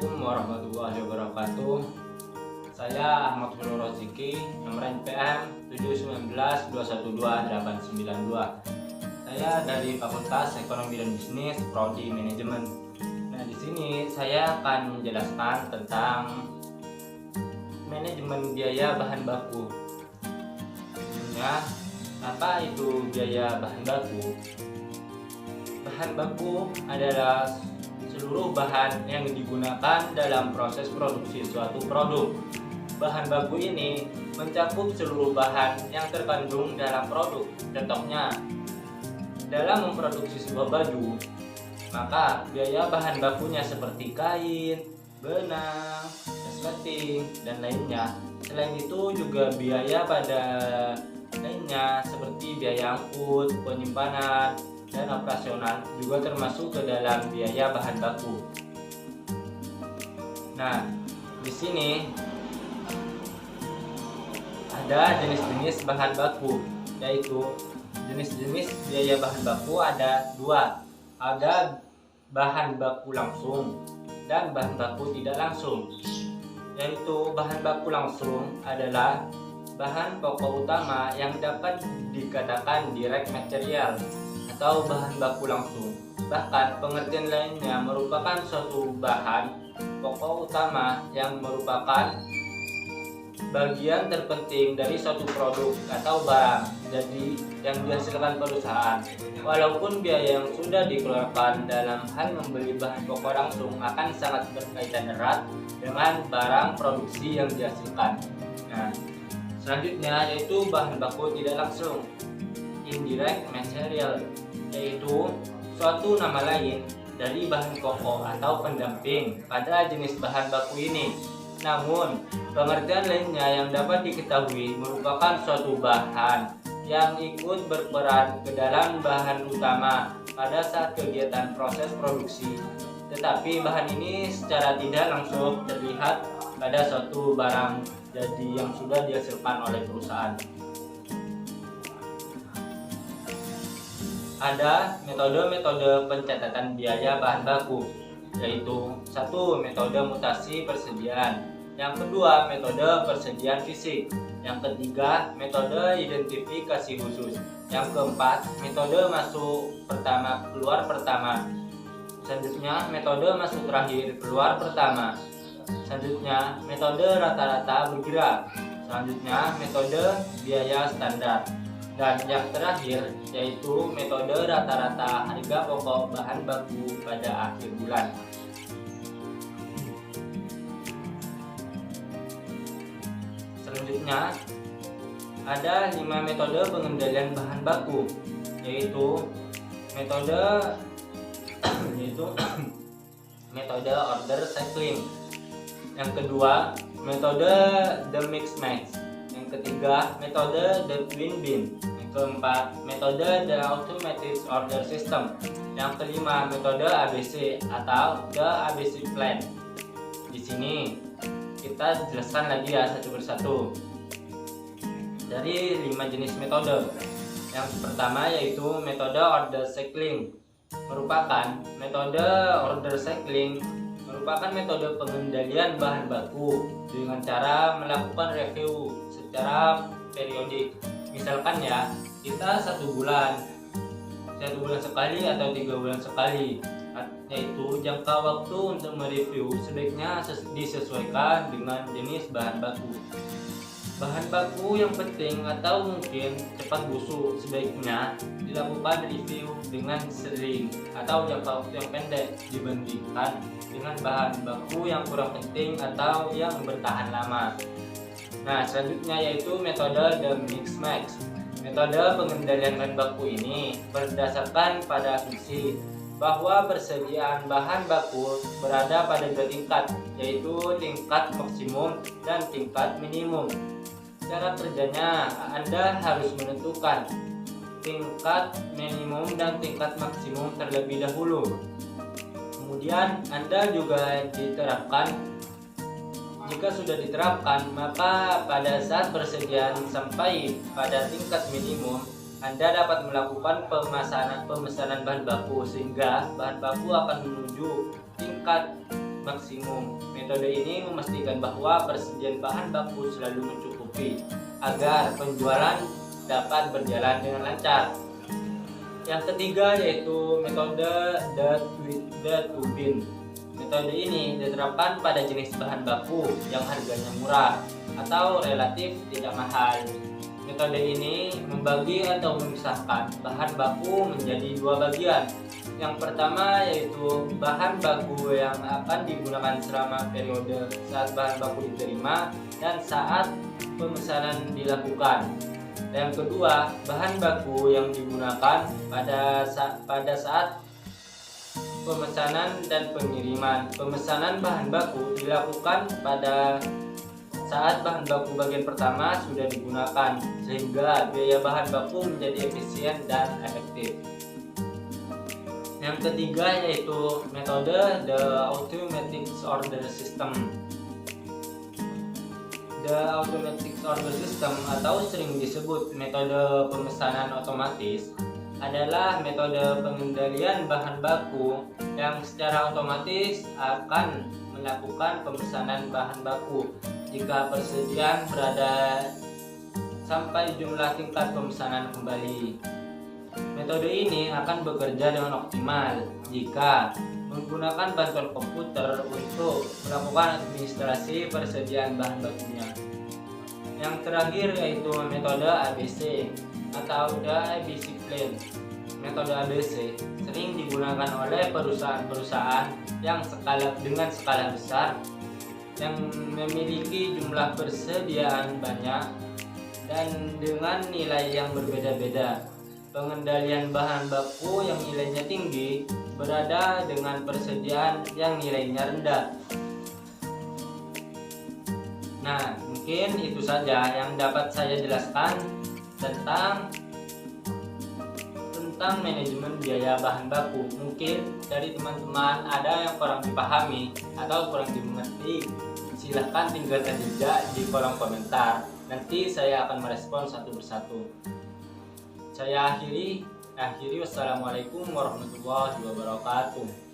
Assalamualaikum warahmatullahi wabarakatuh. Saya Ahmad Hulu Roziki, nomor NPM 719212892. Saya dari Fakultas Ekonomi dan Bisnis, Prodi Manajemen. Nah, di sini saya akan menjelaskan tentang manajemen biaya bahan baku. Sebenarnya, apa itu biaya bahan baku? Bahan baku adalah seluruh bahan yang digunakan dalam proses produksi suatu produk. Bahan baku ini mencakup seluruh bahan yang terkandung dalam produk. Contohnya, dalam memproduksi sebuah baju, maka biaya bahan bakunya seperti kain, benang, resleting, dan lainnya. Selain itu juga biaya pada lainnya seperti biaya angkut, penyimpanan, dan operasional juga termasuk ke dalam biaya bahan baku. Nah, di sini ada jenis-jenis bahan baku, yaitu jenis-jenis biaya bahan baku ada dua. Ada bahan baku langsung dan bahan baku tidak langsung. Yaitu bahan baku langsung adalah bahan pokok utama yang dapat dikatakan direct material atau bahan baku langsung. Bahkan pengertian lainnya merupakan suatu bahan pokok utama yang merupakan bagian terpenting dari suatu produk atau barang jadi yang dihasilkan perusahaan. Walaupun biaya yang sudah dikeluarkan dalam hal membeli bahan pokok langsung akan sangat berkaitan erat dengan barang produksi yang dihasilkan. Nah, selanjutnya yaitu bahan baku tidak langsung, indirect material, yaitu suatu nama lain dari bahan pokok atau pendamping pada jenis bahan baku ini. Namun, pengertian lainnya yang dapat diketahui merupakan suatu bahan yang ikut berperan ke dalam bahan utama pada saat kegiatan proses produksi. Tetapi bahan ini secara tidak langsung terlihat pada suatu barang jadi yang sudah dihasilkan oleh perusahaan. Ada metode-metode pencatatan biaya bahan baku, yaitu satu, metode mutasi persediaan, yang kedua, metode persediaan fisik, yang ketiga, metode identifikasi khusus, yang keempat, metode masuk pertama keluar pertama, selanjutnya metode masuk terakhir keluar pertama, selanjutnya metode rata-rata bergerak, selanjutnya metode biaya standar, dan yang terakhir yaitu metode rata-rata harga pokok bahan baku pada akhir bulan. Selanjutnya ada 5 metode pengendalian bahan baku, yaitu metode metode order cycling, yang kedua metode the mix match, yang ketiga metode the twin bin, yang keempat metode the automatic order system, yang kelima metode ABC atau the ABC plan. Di sini kita jelaskan lagi ya satu persatu dari 5 jenis metode. Yang pertama yaitu metode order cycling. Merupakan metode pengendalian bahan baku dengan cara melakukan review secara periodik. Misalkan ya, kita satu bulan sekali atau 3 bulan sekali, yaitu jangka waktu untuk mereview sebaiknya disesuaikan dengan jenis bahan baku. Bahan baku yang penting atau mungkin cepat busuk sebaiknya dilakukan review dengan sering atau jangka waktu yang pendek dibandingkan dengan bahan baku yang kurang penting atau yang bertahan lama. Nah, selanjutnya yaitu metode the mix match. Metode pengendalian bahan baku ini berdasarkan pada asumsi bahwa persediaan bahan baku berada pada 2 tingkat, yaitu tingkat maksimum dan tingkat minimum. Cara kerjanya, Anda harus menentukan tingkat minimum dan tingkat maksimum terlebih dahulu. Kemudian Anda juga diterapkan. Jika sudah diterapkan, maka pada saat persediaan sampai pada tingkat minimum, Anda dapat melakukan pemesanan bahan baku sehingga bahan baku akan menuju tingkat maksimum. Metode ini memastikan bahwa persediaan bahan baku selalu mencukupi agar penjualan dapat berjalan dengan lancar. Yang ketiga yaitu metode the to bin. Metode ini diterapkan pada jenis bahan baku yang harganya murah atau relatif tidak mahal. Metode ini membagi atau memisahkan bahan baku menjadi dua bagian. Yang pertama yaitu bahan baku yang akan digunakan selama periode saat bahan baku diterima dan saat pemesanan dilakukan. Dan yang kedua, bahan baku yang digunakan pada saat pemesanan dan pengiriman. Pemesanan bahan baku dilakukan pada saat bahan baku bagian pertama sudah digunakan, sehingga biaya bahan baku menjadi efisien dan efektif. Yang ketiga yaitu metode the automatic order system. The automatic order system atau sering disebut metode pemesanan otomatis adalah metode pengendalian bahan baku yang secara otomatis akan melakukan pemesanan bahan baku jika persediaan berada sampai jumlah tingkat pemesanan kembali. Metode ini akan bekerja dengan optimal jika menggunakan bantuan komputer untuk melakukan administrasi persediaan bahan bakunya. Yang terakhir yaitu metode ABC atau the ABC Plan. Metode ABC sering digunakan oleh perusahaan-perusahaan yang dengan skala besar yang memiliki jumlah persediaan banyak dan dengan nilai yang berbeda-beda. Pengendalian bahan baku yang nilainya tinggi berada dengan persediaan yang nilainya rendah. Nah, mungkin itu saja yang dapat saya jelaskan tentang manajemen biaya bahan baku. Mungkin dari teman-teman ada yang kurang dipahami atau kurang dimengerti, silahkan tinggalkan jejak di kolom komentar. Nanti saya akan merespon satu persatu. Saya akhiri. Wassalamualaikum warahmatullahi wabarakatuh.